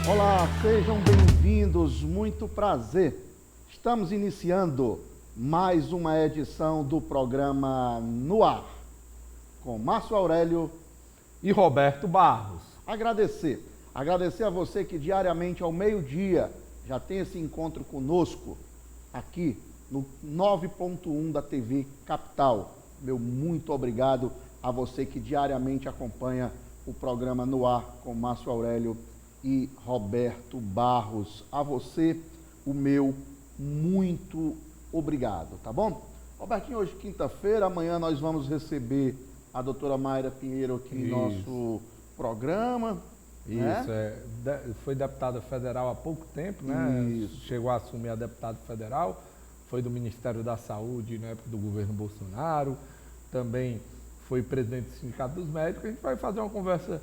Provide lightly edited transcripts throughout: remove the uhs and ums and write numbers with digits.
Olá, sejam bem-vindos, muito prazer. Estamos iniciando mais uma edição do programa No Ar, com Márcio Aurélio e Roberto Barros. Agradecer a você que diariamente ao meio-dia já tem esse encontro conosco aqui no 9.1 da TV Capital. Meu muito obrigado a você que diariamente acompanha o programa No Ar com Márcio Aurélio e Roberto Barros. A você, o meu muito obrigado, tá bom? Robertinho, hoje quinta-feira, amanhã nós vamos receber a doutora Mayra Pinheiro aqui no nosso programa. Isso, foi deputada federal há pouco tempo, né? Isso. Chegou a assumir a deputada federal, foi do Ministério da Saúde na época do governo Bolsonaro, também foi presidente do Sindicato dos Médicos. A gente vai fazer uma conversa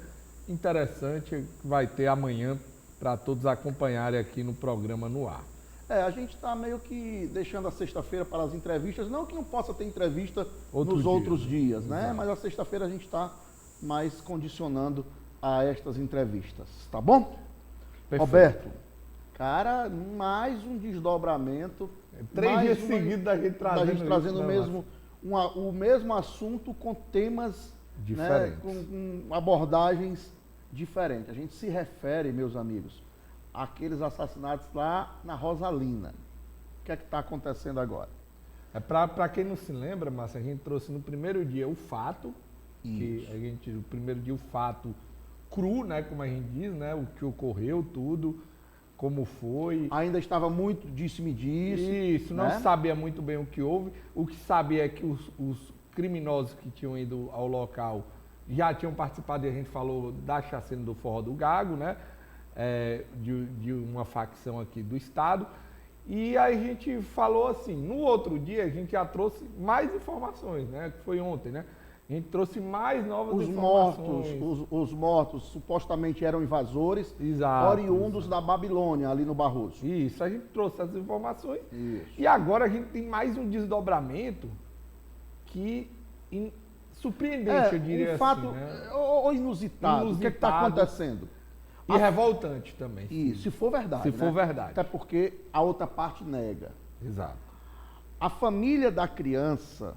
interessante que vai ter amanhã para todos acompanharem aqui no programa No Ar. A gente está meio que deixando a sexta-feira para as entrevistas, não que não possa ter entrevista nos outros dias, né? Exato. Mas a sexta-feira a gente está mais condicionando a estas entrevistas, tá bom? Perfeito. Roberto, cara, mais um desdobramento. 3 dias seguidos da gente trazendo o mesmo assunto com temas diferentes, né, com abordagens diferentes. A gente se refere, meus amigos, àqueles assassinatos lá na Rosalina. O que é que está acontecendo agora? Para quem não se lembra, Márcio, a gente trouxe no primeiro dia o fato, o primeiro dia o fato cru, né, como a gente diz, né, o que ocorreu, tudo, como foi. Ainda estava muito disse-me-disse. Isso, não sabia muito bem o que houve. O que sabia é que os criminosos que tinham ido ao local já tinham participado, e a gente falou da chacina do Forró do Gago, né, de uma facção aqui do estado. E aí a gente falou assim, no outro dia a gente já trouxe mais informações, né, que foi ontem, né? A gente trouxe mais novas informações. Os mortos supostamente eram invasores, oriundos da Babilônia, ali no Barroso. Isso, a gente trouxe as informações. Isso. E agora a gente tem mais um desdobramento que surpreendente, eu diria fato, assim, né? Inusitado. O que está acontecendo? E revoltante também. Se for verdade. Se for verdade. Até porque a outra parte nega. Exato. A família da criança,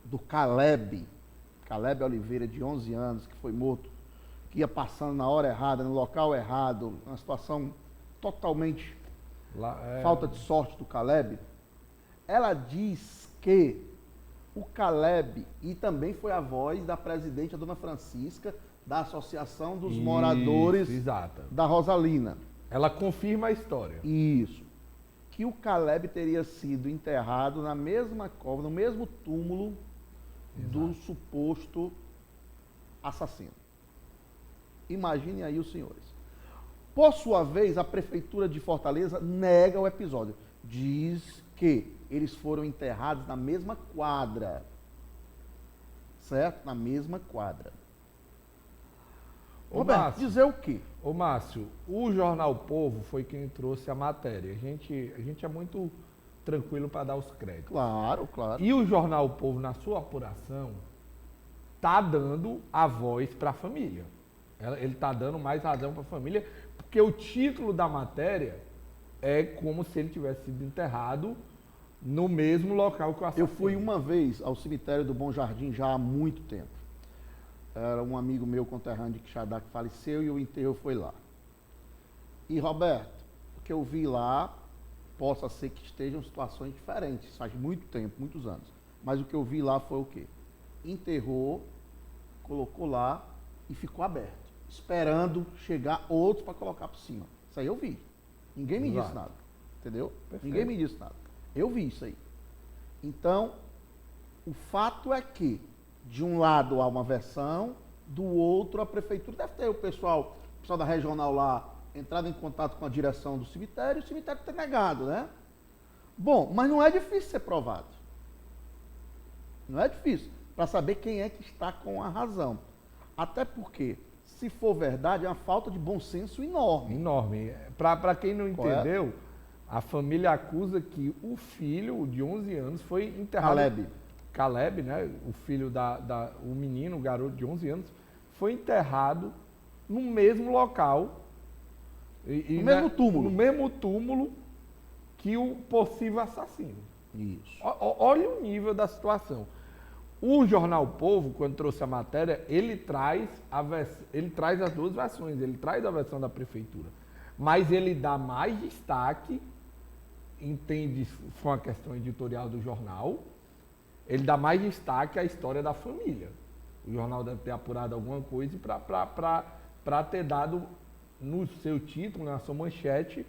do Caleb Oliveira, de 11 anos, que foi morto, que ia passando na hora errada, no local errado, uma situação totalmente falta de sorte do Caleb, ela diz que o Caleb, e também foi a voz da presidente, a dona Francisca, da Associação dos Moradores da Rosalina. Ela confirma a história. Isso. Que o Caleb teria sido enterrado na mesma cova, no mesmo túmulo do suposto assassino. Imaginem aí os senhores. Por sua vez, a Prefeitura de Fortaleza nega o episódio. Diz que eles foram enterrados na mesma quadra. Certo? Na mesma quadra. Roberto, dizer o quê? Ô Márcio, o Jornal Povo foi quem trouxe a matéria. A gente é muito tranquilo para dar os créditos. Claro, claro. E o Jornal Povo, na sua apuração, está dando a voz para a família. Ele está dando mais razão para a família, porque o título da matéria é como se ele tivesse sido enterrado no mesmo local que o assassino. Eu fui uma vez ao cemitério do Bom Jardim já há muito tempo. Era um amigo meu conterrâneo de Quixadá que faleceu e o enterro foi lá. E, Roberto, o que eu vi lá, possa ser que estejam situações diferentes, faz muito tempo, muitos anos. Mas o que eu vi lá foi o quê? Enterrou, colocou lá e ficou aberto, esperando chegar outros para colocar por cima. Isso aí eu vi. Ninguém me disse nada, entendeu? Perfeito. Ninguém me disse nada. Eu vi isso aí. Então, o fato é que, de um lado há uma versão, do outro a prefeitura deve ter o pessoal da regional lá entrado em contato com a direção do cemitério, e o cemitério ter negado, né? Bom, mas não é difícil ser provado. Não é difícil para saber quem é que está com a razão. Até porque, se for verdade, é uma falta de bom senso enorme. Enorme. Para quem não entendeu, a família acusa que o filho de 11 anos foi enterrado. Caleb, né, o filho o menino, o garoto de 11 anos, foi enterrado no mesmo local No mesmo túmulo. No mesmo túmulo que o possível assassino. Isso. Olha o nível da situação. O jornal Povo, quando trouxe a matéria, ele traz as duas versões. Ele traz a versão da prefeitura. Mas ele dá mais destaque, entende, foi uma questão editorial do jornal, ele dá mais destaque à história da família. O jornal deve ter apurado alguma coisa para ter dado no seu título, na sua manchete,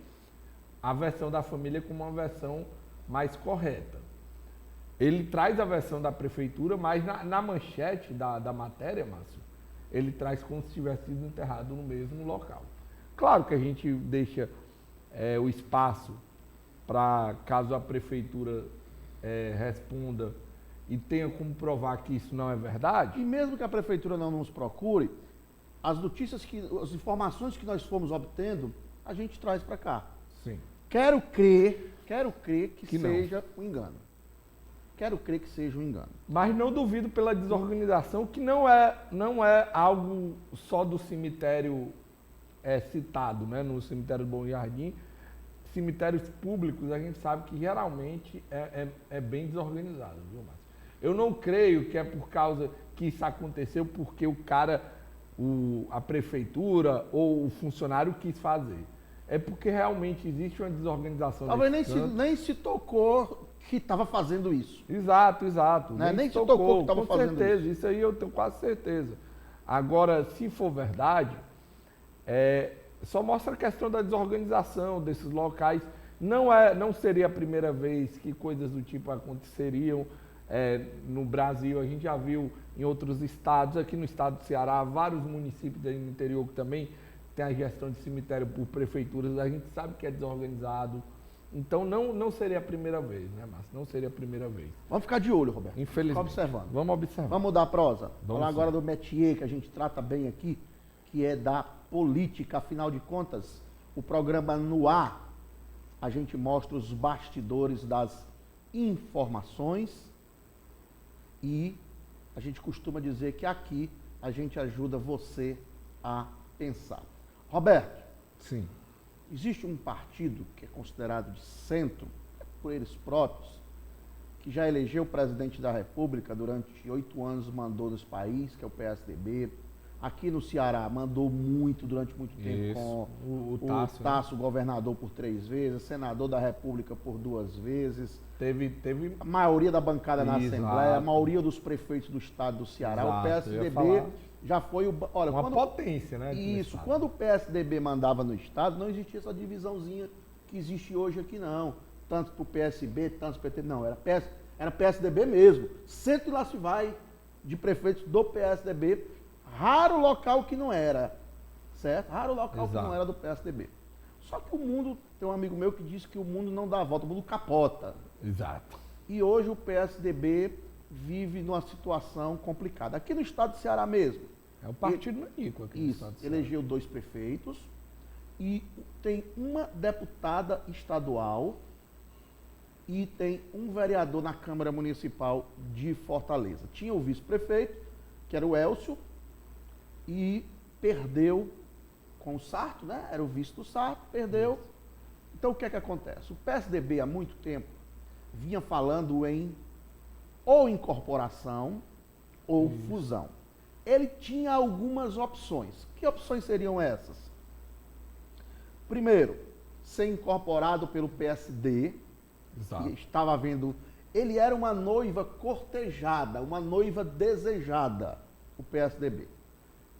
a versão da família como uma versão mais correta. Ele traz a versão da prefeitura, mas na manchete da matéria, Márcio, ele traz como se tivesse sido enterrado no mesmo local. Claro que a gente deixa o espaço para, caso a prefeitura responda e tenha como provar que isso não é verdade. E mesmo que a prefeitura não nos procure, as informações que nós fomos obtendo, a gente traz para cá. Sim. Quero crer que não. seja um engano. Quero crer que seja um engano. Mas não duvido pela desorganização, que não é algo só do cemitério citado, né? No cemitério do Bom Jardim. Cemitérios públicos, a gente sabe que geralmente é bem desorganizado, viu, Márcio? Eu não creio que é por causa que isso aconteceu porque o cara, a prefeitura ou o funcionário quis fazer. É porque realmente existe uma desorganização. Talvez nem se tocou que estava fazendo isso. Exato. Né? Nem se tocou que estava fazendo isso. Com certeza, isso aí eu tenho quase certeza. Agora, se for verdade, só mostra a questão da desorganização desses locais. Não seria a primeira vez que coisas do tipo aconteceriam no Brasil. A gente já viu em outros estados, aqui no estado do Ceará, vários municípios aí no interior que também tem a gestão de cemitério por prefeituras. A gente sabe que é desorganizado. Então não seria a primeira vez, né, Márcio? Não seria a primeira vez. Vamos ficar de olho, Roberto. Infelizmente. Ficar observando. Vamos observar. Vamos mudar a prosa. Falar sim. agora do métier que a gente trata bem aqui, que é da política. Afinal de contas, o programa No Ar, a gente mostra os bastidores das informações e a gente costuma dizer que aqui a gente ajuda você a pensar. Roberto, Sim. existe um partido que é considerado de centro, por eles próprios, que já elegeu o presidente da República durante 8 anos, mandou nesse país, que é o PSDB. Aqui no Ceará mandou durante muito tempo, com o Tasso, governador por 3 vezes, senador da República por 2 vezes. Teve A maioria da bancada na Exato. Assembleia, a maioria dos prefeitos do estado do Ceará. Exato, O PSDB já foi uma potência, né? Isso. Quando o PSDB mandava no estado, não existia essa divisãozinha que existe hoje aqui, não. Tanto para o PSB, tanto para o PT, não. Era PSDB mesmo. Centro e lá se vai de prefeitos do PSDB. Raro local que não era, certo? Raro local que não era do PSDB. Só que o mundo, tem um amigo meu que disse que o mundo não dá a volta, o mundo capota. Exato. E hoje o PSDB vive numa situação complicada. Aqui no estado do Ceará mesmo. É o partido nanico aqui no estado do Ceará. Elegeu 2 prefeitos e tem uma deputada estadual e tem um vereador na Câmara Municipal de Fortaleza. Tinha o vice-prefeito, que era o Elcio, e perdeu com o Sarto, né? Era o vice do Sarto, perdeu. Então o que é que acontece? O PSDB há muito tempo vinha falando em ou incorporação ou fusão. Ele tinha algumas opções. Que opções seriam essas? Primeiro, ser incorporado pelo PSD. Exato. E estava vendo. Ele era uma noiva cortejada, uma noiva desejada, o PSDB.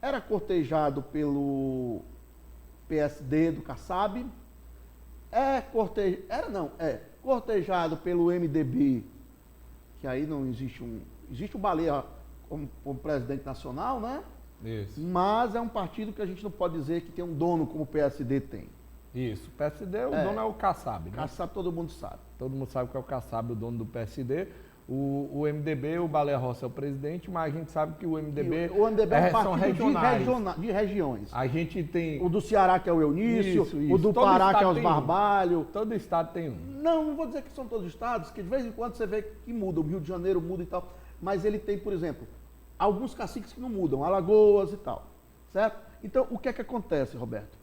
Era cortejado pelo PSD do Kassab, cortejado pelo MDB, que aí não existe existe o Baleia como presidente nacional, né? Isso. Mas é um partido que a gente não pode dizer que tem um dono como o PSD tem. Isso. O PSD, o dono é o Kassab, né? Kassab todo mundo sabe. Todo mundo sabe que é o Kassab, o dono do PSD. O MDB, o Baleia Rossi é o presidente, mas a gente sabe que o MDB, O MDB é um são partido regionais. de regiões. A gente tem... O do Ceará, que é o Eunício, Isso. o do Todo Pará, que é estado os tem Barbalho. Todo estado tem um. Não vou dizer que são todos os estados, que de vez em quando você vê que muda, o Rio de Janeiro muda e tal, mas ele tem, por exemplo, alguns caciques que não mudam, Alagoas e tal, certo? Então, o que é que acontece, Roberto?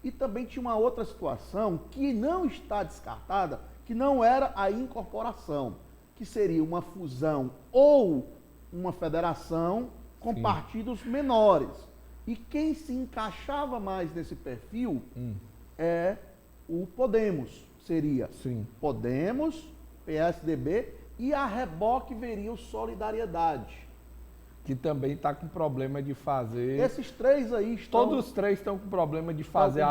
E também tinha uma outra situação que não está descartada, que não era a incorporação, que seria uma fusão ou uma federação com Sim. partidos menores. E quem se encaixava mais nesse perfil é o Podemos. Seria Sim. Podemos, PSDB e a reboque veria o Solidariedade. Que também está com problema de fazer. Esses três aí estão... Todos os três estão com problema de fazer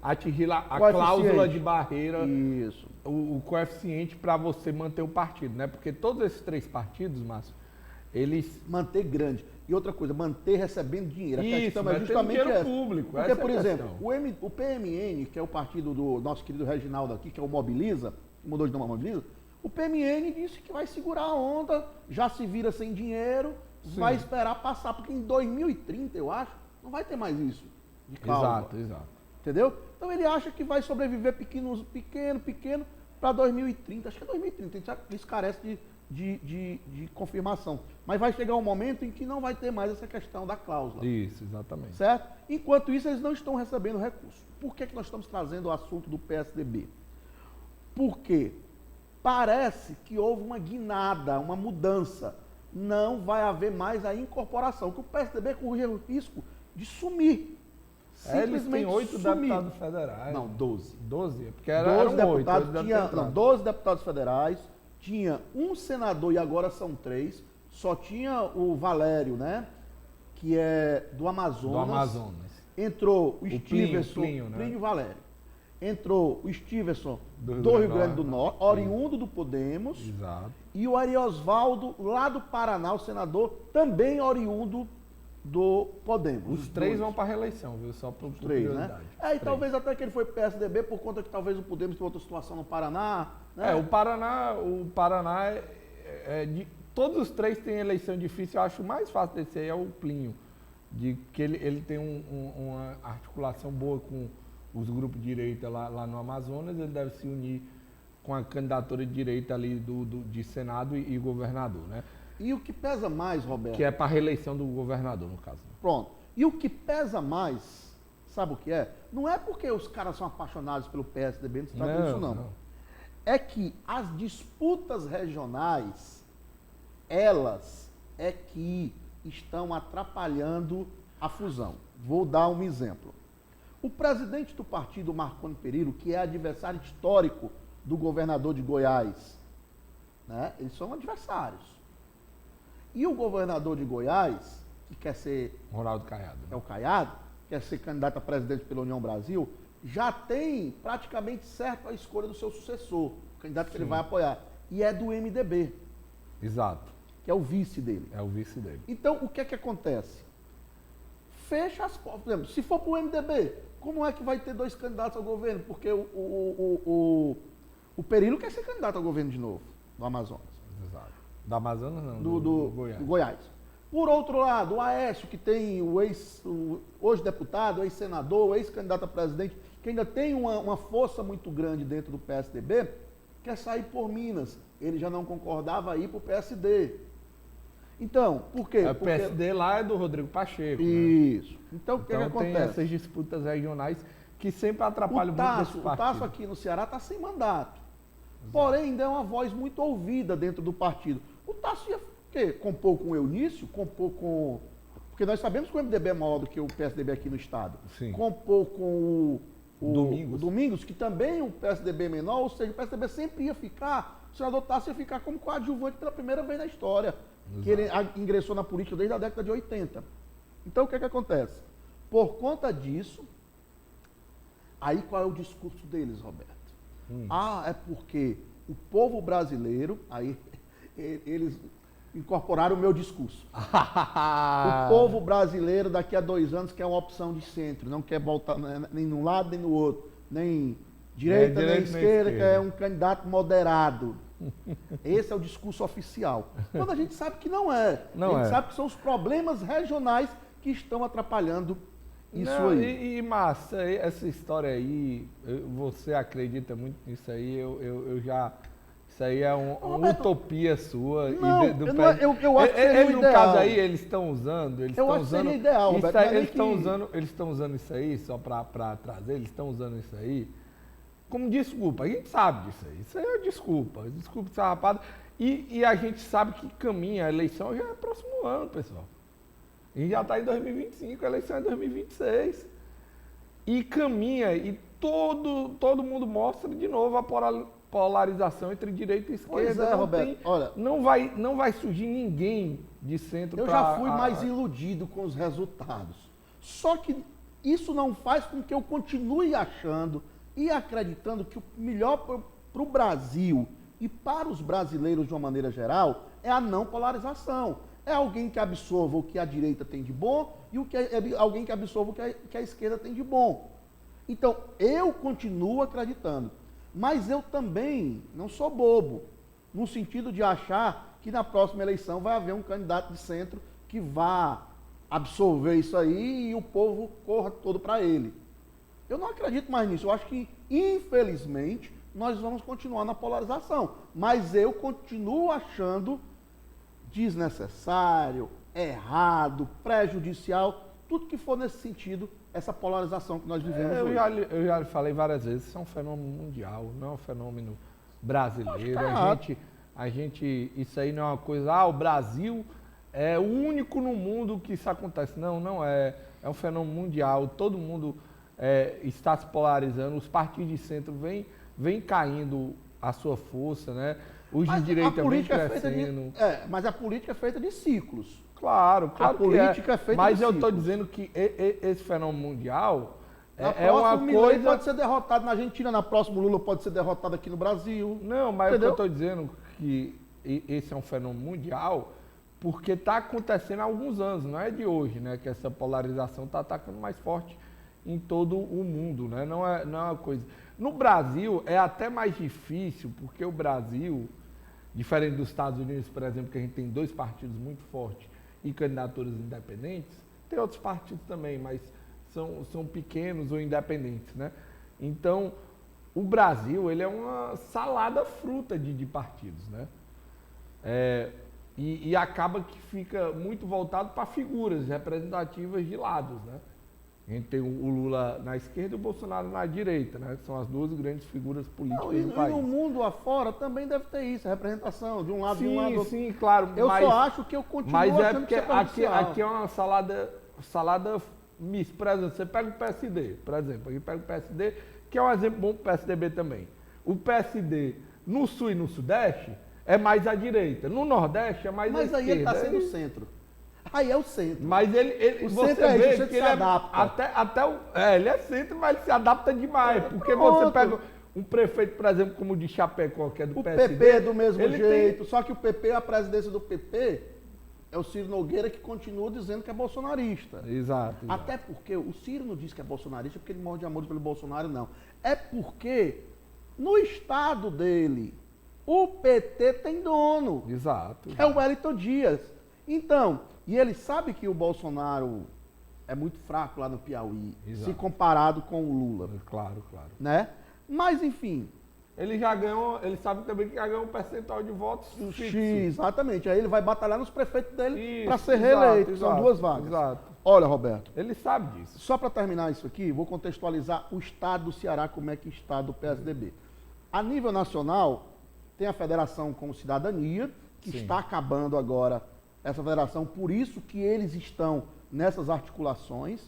atingir a Coeficiente. cláusula de barreira, Isso. o coeficiente para você manter o partido, né? Porque todos esses três partidos, Márcio, eles... Manter grande. E outra coisa, manter recebendo dinheiro. A Isso, questão é manter justamente dinheiro essa. público, Porque, essa é a por exemplo, questão. o PMN, que é o partido do nosso querido Reginaldo aqui, que é o Mobiliza, que mudou de nome a Mobiliza, o PMN disse que vai segurar a onda, já se vira sem dinheiro, Sim. vai esperar passar, porque em 2030, eu acho, não vai ter mais isso de cláusula. Exato. Entendeu? Então ele acha que vai sobreviver pequeno, para 2030. Acho que é 2030, isso carece de confirmação. Mas vai chegar um momento em que não vai ter mais essa questão da cláusula. Isso, exatamente. Certo? Enquanto isso, eles não estão recebendo recursos. Por que nós estamos trazendo o assunto do PSDB? Porque parece que houve uma guinada, uma mudança. Não vai haver mais a incorporação, que o PSDB corre o risco de sumir. Eles têm 8 sumir. deputados federais. Não, 12. 12? Porque 12 eram 8. deputados, tinha, não, 12 deputados federais, tinha um senador e agora são 3, só tinha o Valério, né? Que é do Amazonas. Do Amazonas. Entrou o Stevenson, Plínio, né? Plínio Valério. Entrou o Stevenson do Rio Grande do Norte, oriundo do Podemos. Exato. E o Ari Osvaldo, lá do Paraná, o senador, também oriundo do Podemos. Os três vão para a reeleição, viu? Só por Três, né? Três. Talvez até que ele foi PSDB por conta que talvez o Podemos tenha outra situação no Paraná. Né? O Paraná todos os três têm eleição difícil. Eu acho o mais fácil desse aí é o Plínio, de que ele tem uma articulação boa com os grupos de direita lá no Amazonas. Ele deve se unir com a candidatura de direita ali de Senado e governador, né? E o que pesa mais, Roberto? Que é para a reeleição do governador, no caso. Pronto. E o que pesa mais, sabe o que é? Não é porque os caras são apaixonados pelo PSDB, não se trata disso não. É que as disputas regionais, elas é que estão atrapalhando a fusão. Vou dar um exemplo. O presidente do partido, Marconi Perillo, que é adversário histórico do governador de Goiás, né? Eles são adversários. E o governador de Goiás, que quer ser... Ronaldo Caiado. É o Caiado, quer ser candidato a presidente pela União Brasil, já tem praticamente certo a escolha do seu sucessor, o candidato que ele vai apoiar. E é do MDB. Exato. Que é o vice dele. É o vice dele. Então, o que é que acontece? Fecha as portas. Por exemplo, se for para o MDB, como é que vai ter 2 candidatos ao governo? Porque o Perillo quer ser candidato ao governo de novo, do Amazonas. Exato. Do Amazonas não, do Goiás. Por outro lado, o Aécio, que tem hoje deputado, ex-senador, ex-candidato a presidente, que ainda tem uma força muito grande dentro do PSDB, quer sair por Minas. Ele já não concordava ir para o PSD. Então, por quê? O PSD lá é do Rodrigo Pacheco. Isso. Né? Então, o que acontece? Tem essas disputas regionais que sempre atrapalham muito desse partido. O Tasso aqui no Ceará está sem mandato. Exato. Porém, ainda é uma voz muito ouvida dentro do partido. O Tasso ia compor com o Eunício, compor com... Porque nós sabemos que o MDB é maior do que o PSDB aqui no estado. Sim. Compor com o Domingos, que também é um PSDB menor, ou seja, o PSDB sempre ia ficar, o senador Tasso ia ficar como coadjuvante pela primeira vez na história. Exato. Que ele ingressou na política desde a década de 80. Então, o que acontece? Por conta disso, aí qual é o discurso deles, Roberto? É porque o povo brasileiro, aí eles incorporaram o meu discurso. O povo brasileiro daqui a 2 anos quer uma opção de centro, não quer voltar nem num lado nem no outro, nem direita nem esquerda, quer um candidato moderado. Esse é o discurso oficial. Quando a gente sabe que não é. A gente sabe que são os problemas regionais que estão atrapalhando isso aí. E Márcia, essa história aí, você acredita muito nisso aí? Eu já Isso aí é uma Roberto, utopia sua. não, e do eu, não- eu acho que seria o no ideal. caso aí, eles estão usando. Eu acho que seria ideal, isso Roberto, aí, não é nem eles estão usando isso aí, só para trazer, eles estão usando isso aí como desculpa. A gente sabe disso aí. Isso aí é desculpa. Desculpa essa rapada. E a gente sabe que caminha, a eleição já é próximo ano, pessoal. A gente já está em 2025, a eleição é 2026. E caminha, e todo mundo mostra de novo a polarização entre direita e esquerda. Pois é, Roberto, olha, não vai surgir ninguém de centro eu pra, já fui mais iludido com os resultados. Só que isso não faz com que eu continue achando e acreditando que o melhor para o Brasil e para os brasileiros de uma maneira geral é a não polarização. É alguém que absorva o que a direita tem de bom e alguém que absorva o que a esquerda tem de bom. Então, eu continuo acreditando. Mas eu também não sou bobo, no sentido de achar que na próxima eleição vai haver um candidato de centro que vá absorver isso aí e o povo corra todo para ele. Eu não acredito mais nisso. Eu acho que, infelizmente, nós vamos continuar na polarização. Mas eu continuo achando desnecessário, errado, prejudicial, tudo que for nesse sentido, essa polarização que nós vivemos hoje. Eu já falei várias vezes, isso é um fenômeno mundial, não é um fenômeno brasileiro. Isso aí não é uma coisa, o Brasil é o único no mundo que isso acontece. Não, não é. É um fenômeno mundial, todo mundo está se polarizando, os partidos de centro vêm caindo a sua força, né? Os de direita vêm crescendo. Mas a política é feita de ciclos. Claro a política é feita mas de eu ciclos. estou dizendo que esse fenômeno mundial é uma coisa... pode ser derrotado na Argentina, na próxima Lula pode ser derrotado aqui no Brasil. Não, mas entendeu? eu estou dizendo que esse é um fenômeno mundial porque está acontecendo há alguns anos, não é de hoje, né? Que essa polarização está atacando mais forte em todo o mundo, né? Não é uma coisa... No Brasil é até mais difícil, porque o Brasil, diferente dos Estados Unidos, por exemplo, que a gente tem 2 partidos muito fortes e candidaturas independentes, tem outros partidos também, mas são pequenos ou independentes, né? Então, o Brasil, ele é uma salada fruta de partidos, né? E acaba que fica muito voltado para figuras representativas de lados, né? A gente tem o Lula na esquerda e o Bolsonaro na direita, né? Que são as 2 grandes figuras políticas do país. E no mundo afora também deve ter isso, a representação de um lado sim, de um lado. Sim, claro. Eu só acho que eu continuo achando que isso é aqui é uma salada mista. Por exemplo, você pega o PSD, por exemplo. Aqui pega o PSD, que é um exemplo bom para o PSDB também. O PSD no Sul e no Sudeste é mais à direita. No Nordeste é mais à esquerda. Mas aí ele está sendo o centro. Aí é o centro. Mas o você centro vê isso, que ele se adapta. ele é centro, mas ele se adapta demais. Porque você pega um prefeito, por exemplo, como o de Chapecó, que é do PSD. O PP é do mesmo jeito, só que o PP, a presidência do PP, é o Ciro Nogueira que continua dizendo que é bolsonarista. Exato. Até porque o Ciro não diz que é bolsonarista porque ele morre de amor pelo Bolsonaro, não. É porque no estado dele, o PT tem dono. Exato. É o Wellington Dias. Então, e ele sabe que o Bolsonaro é muito fraco lá no Piauí, se comparado com o Lula. Claro. Né? Mas, enfim... Ele sabe também que já ganhou um percentual de votos X, exatamente. Aí ele vai batalhar nos prefeitos dele para ser reeleito. São 2 vagas. Exato. Olha, Roberto. Ele sabe disso. Só para terminar isso aqui, vou contextualizar o estado do Ceará, como é que está do PSDB. A nível nacional, tem a federação com Cidadania, que está acabando agora essa federação, por isso que eles estão nessas articulações.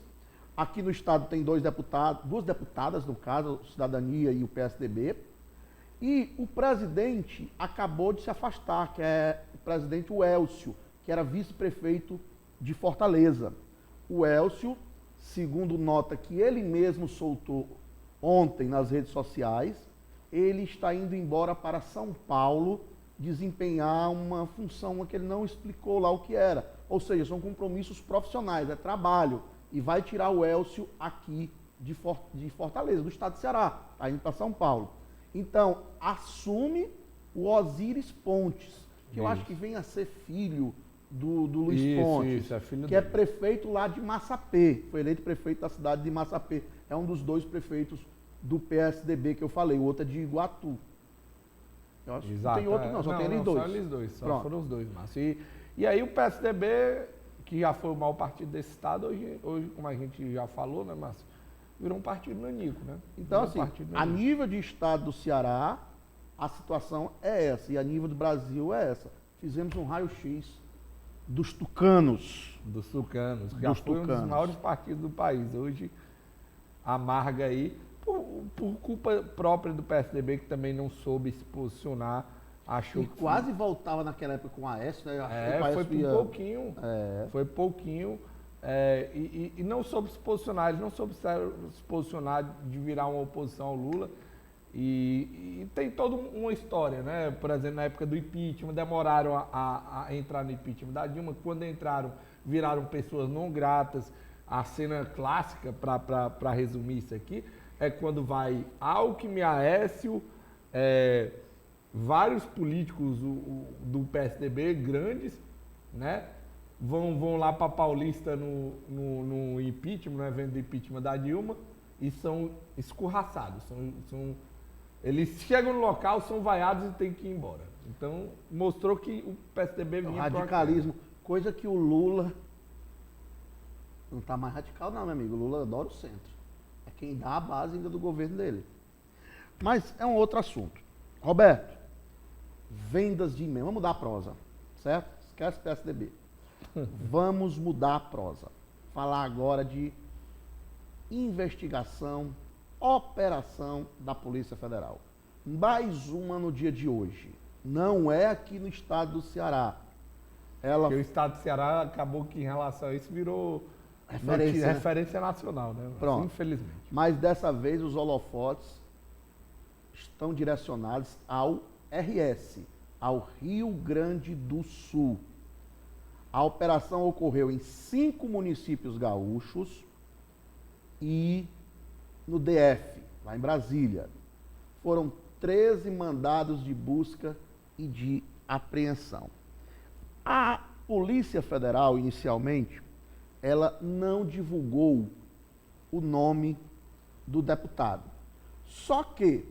Aqui no estado tem 2 deputadas, no caso, Cidadania e o PSDB. E o presidente acabou de se afastar, que é o presidente Elcio, que era vice-prefeito de Fortaleza. O Elcio, segundo nota que ele mesmo soltou ontem nas redes sociais, ele está indo embora para São Paulo desempenhar uma função que ele não explicou lá o que era. Ou seja, são compromissos profissionais, é trabalho. E vai tirar o Elcio aqui de Fortaleza, do estado de Ceará, está indo para São Paulo. Então, assume o Osíris Pontes, que eu acho que vem a ser filho do Luiz Pontes, é filho que é prefeito lá de Massapê, foi eleito prefeito da cidade de Massapê. É um dos 2 prefeitos do PSDB que eu falei, o outro é de Iguatu. Eu acho que Exato, não tem outro não, só tem eles dois. Só eles dois, só Pronto. foram os dois, Márcio. E aí o PSDB, que já foi o maior partido desse estado, hoje, como a gente já falou, né, Márcio, virou um partido nanico, né? Então, Virou um assim, partido a nanico. nível de estado do Ceará, a situação é essa, e a nível do Brasil é essa. Fizemos um raio-x dos tucanos. Dos tucanos, que já Dos foi um dos tucanos. maiores partidos do país. Hoje amarga aí, por culpa própria do PSDB, que também não soube se posicionar, achou E que quase voltava naquela época com o Aécio, né? Achou que o foi Aécio por ia- pouquinho. É. Foi pouquinho. E não soube se posicionar, eles não soube se posicionar de virar uma oposição ao Lula. E tem toda uma história, né? Por exemplo, na época do impeachment, demoraram a entrar no impeachment da Dilma. Quando entraram, viraram pessoas não gratas. A cena clássica, para resumir isso aqui, é quando vai Alckmin, Aécio, vários políticos do PSDB grandes, né? Vão lá para Paulista no impeachment, no evento do impeachment da Dilma, e são escorraçados. Eles chegam no local, são vaiados e têm que ir embora. Então, mostrou que o PSDB O vinha pra uma radicalismo, coisa que o Lula não está mais radical não, meu amigo. O Lula adora o centro. É quem dá a base ainda do governo dele. Mas é um outro assunto. Roberto, vendas de e-mail. Vamos mudar a prosa, certo? Esquece PSDB. Vamos mudar a prosa. Falar agora de investigação, operação da Polícia Federal. Mais uma no dia de hoje. Não é aqui no estado do Ceará. Ela Porque o estado do Ceará acabou que, em relação a isso, virou Referência, né? referência nacional, né? Pronto. Infelizmente. Mas dessa vez os holofotes estão direcionados ao RS, ao Rio Grande do Sul. A operação ocorreu em 5 municípios gaúchos e no DF, lá em Brasília. Foram 13 mandados de busca e de apreensão. A Polícia Federal, inicialmente, ela não divulgou o nome do deputado. Só que,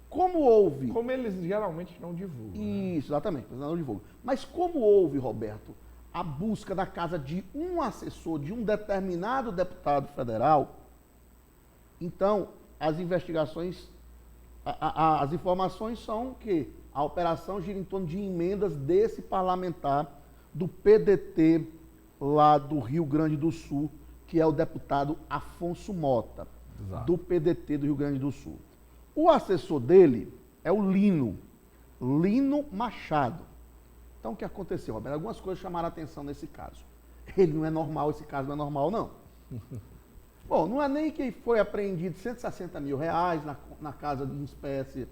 como houve... Como eles geralmente não divulgam. Né? Isso, exatamente, eles não divulgam. Mas como houve, Roberto, a busca da casa de um assessor de um determinado deputado federal, então as investigações, as informações são que a operação gira em torno de emendas desse parlamentar do PDT lá do Rio Grande do Sul, que é o deputado Afonso Mota, Exato. do PDT do Rio Grande do Sul. O assessor dele é o Lino Machado. Então, o que aconteceu, Roberto? Algumas coisas chamaram a atenção nesse caso. Ele não é normal, esse caso não é normal, não. Bom, não é nem que foi apreendido 160 mil reais na casa de espécie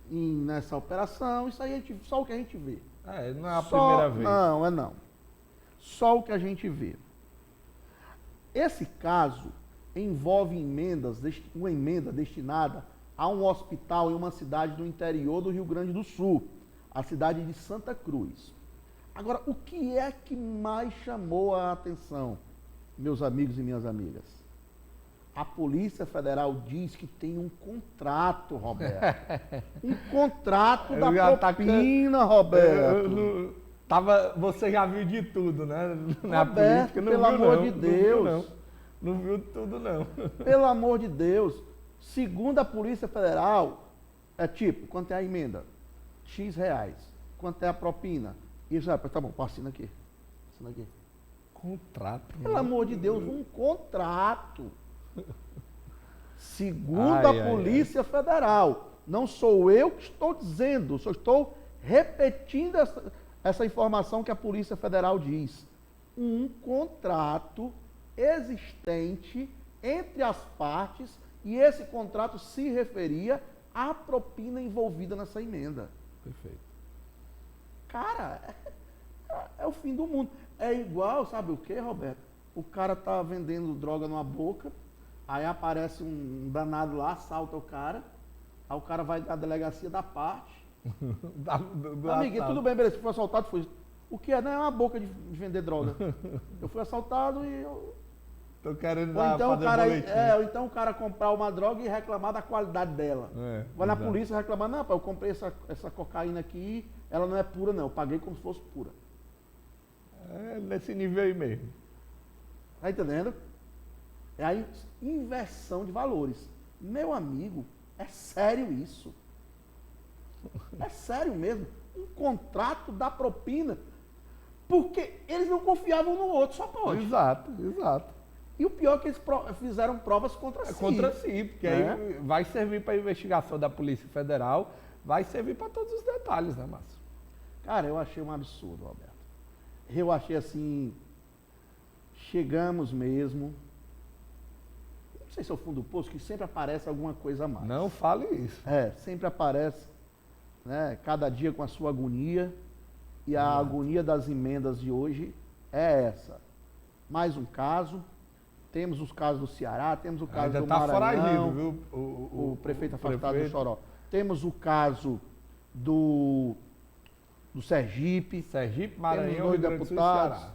nessa operação. Isso aí só o que a gente vê. Não é a Só- primeira vez. Não, não. Só o que a gente vê. Esse caso envolve uma emenda destinada a um hospital em uma cidade do interior do Rio Grande do Sul, a cidade de Santa Cruz. Agora, o que é que mais chamou a atenção, meus amigos e minhas amigas? A Polícia Federal diz que tem um contrato, Roberto. Um contrato da Eu já tá propina, Roberto. Você já viu de tudo, né? Na Roberto, política, não pelo viu, amor não. de Não viu, Deus. Não viu tudo, não. Pelo amor de Deus. Segundo a Polícia Federal, é tipo, quanto é a emenda? X reais. Quanto é a propina? Isso, tá bom, assina aqui. Assina aqui. Contrato. Pelo amor de Deus, um contrato. Segundo Ai, a ai, Polícia Federal. Não sou eu que estou dizendo, só estou repetindo essa informação que a Polícia Federal diz. Um contrato existente entre as partes e esse contrato se referia à propina envolvida nessa emenda. Perfeito. Cara, é o fim do mundo. É igual, sabe o que, Roberto? O cara tá vendendo droga numa boca, aí aparece um danado lá, assalta o cara, aí o cara vai à delegacia da parte. Amiguinho, tudo bem, beleza, você foi assaltado, foi. O que é? Não é uma boca de vender droga. Eu fui assaltado e eu Tô querendo Ou então, fazer boletim. ou então o cara comprar uma droga e reclamar da qualidade dela. Vai na polícia reclamar, não, pai, eu comprei essa cocaína aqui, ela não é pura não, eu paguei como se fosse pura. É nesse nível aí mesmo. Tá entendendo? É a inversão de valores. Meu amigo, é sério isso. É sério mesmo. Um contrato da propina, porque eles não confiavam no outro, só pode. Exato. E o pior é que eles fizeram provas contra si. Contra si, porque aí vai servir para a investigação da Polícia Federal, vai servir para todos os detalhes, né, Márcio? Cara, eu achei um absurdo, Roberto. Eu achei assim, chegamos mesmo. Não sei se é o fundo do poço, que sempre aparece alguma coisa a mais. Não fale isso. Sempre aparece, né, cada dia com a sua agonia. E a agonia das emendas de hoje é essa. Mais um caso. Temos os casos do Ceará, temos o caso ainda do tá Maranhão, foragido, viu? O prefeito afastado do Choró. Temos o caso do Sergipe. Maranhão, Rio Grande do Sul e Ceará.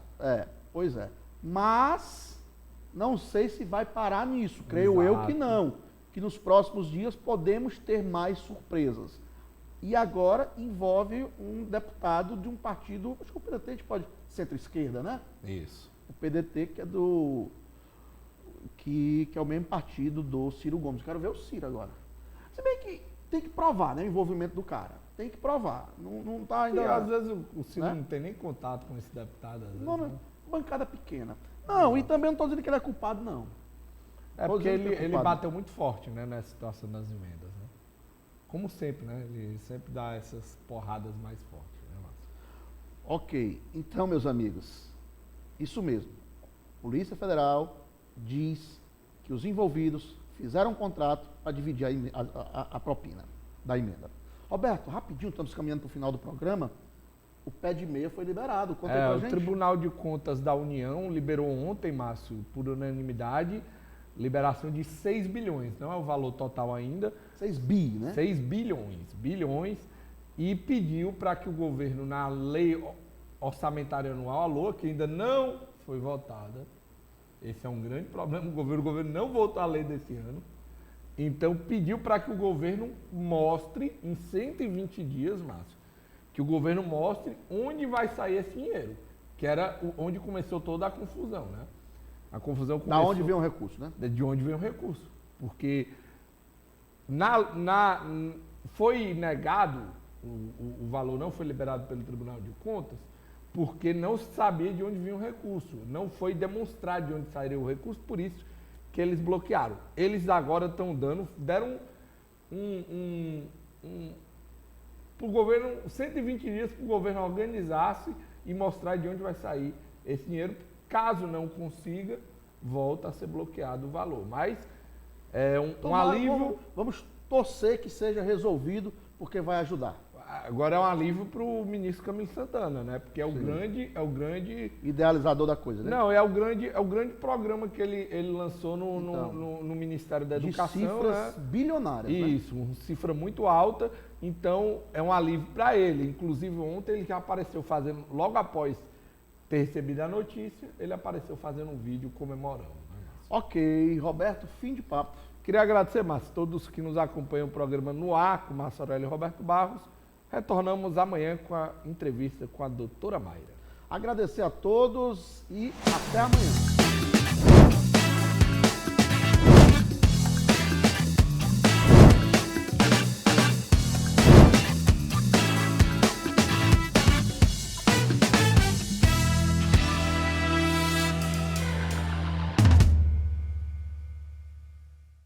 Pois é. Mas não sei se vai parar nisso. Creio eu que não. Que nos próximos dias podemos ter mais surpresas. E agora envolve um deputado de um partido, acho que o PDT pode centro-esquerda, né? Isso. O PDT que é que é o mesmo partido do Ciro Gomes. Quero ver o Ciro agora. Se bem que tem que provar, né, o envolvimento do cara. Tem que provar. Não tá ainda. E às vezes o Ciro, né, não tem nem contato com esse deputado. Às vezes, não. Bancada pequena. Não, e também não estou dizendo que ele é culpado, não. É porque ele bateu muito forte, né, nessa situação das emendas, né? Como sempre, né? Ele sempre dá essas porradas mais fortes, né, Márcio? Ok. Então, meus amigos, isso mesmo. Polícia Federal diz que os envolvidos fizeram um contrato para dividir a propina da emenda. Roberto, rapidinho, estamos caminhando para o final do programa. O pé de meia foi liberado. Conta aí pra gente. O Tribunal de Contas da União liberou ontem, Márcio, por unanimidade, liberação de 6 bilhões. Não é o valor total ainda. 6 bi, né? 6 bilhões. E pediu para que o governo, na lei orçamentária anual, a LOA, que ainda não foi votada, esse é um grande problema, o governo não votou a lei desse ano, então pediu para que o governo mostre, em 120 dias, Márcio, que o governo mostre onde vai sair esse dinheiro, que era onde começou toda a confusão, né? A confusão começou... Da onde vem o recurso, né? De onde vem o recurso, porque foi negado, o valor não foi liberado pelo Tribunal de Contas, porque não se sabia de onde vinha o recurso. Não foi demonstrado de onde sairia o recurso, por isso que eles bloquearam. Eles agora deram para o governo, 120 dias para o governo organizar-se e mostrar de onde vai sair esse dinheiro. Caso não consiga, volta a ser bloqueado o valor. Mas é um alívio. Vamos torcer que seja resolvido, porque vai ajudar. Agora é um alívio para o ministro Camilo Santana, né? Porque é o grande idealizador da coisa, né? Não, é o grande programa que ele lançou no Ministério da Educação. De cifras bilionárias. Isso, né? Uma cifra muito alta. Então é um alívio para ele. Inclusive ontem ele já apareceu fazendo, logo após ter recebido a notícia, ele apareceu fazendo um vídeo comemorando. Né, ok, Roberto, fim de papo. Queria agradecer, Márcio, todos que nos acompanham o programa no ar, com Márcio Aurélio e Roberto Barros. Retornamos amanhã com a entrevista com a doutora Mayra. Agradecer a todos e até amanhã.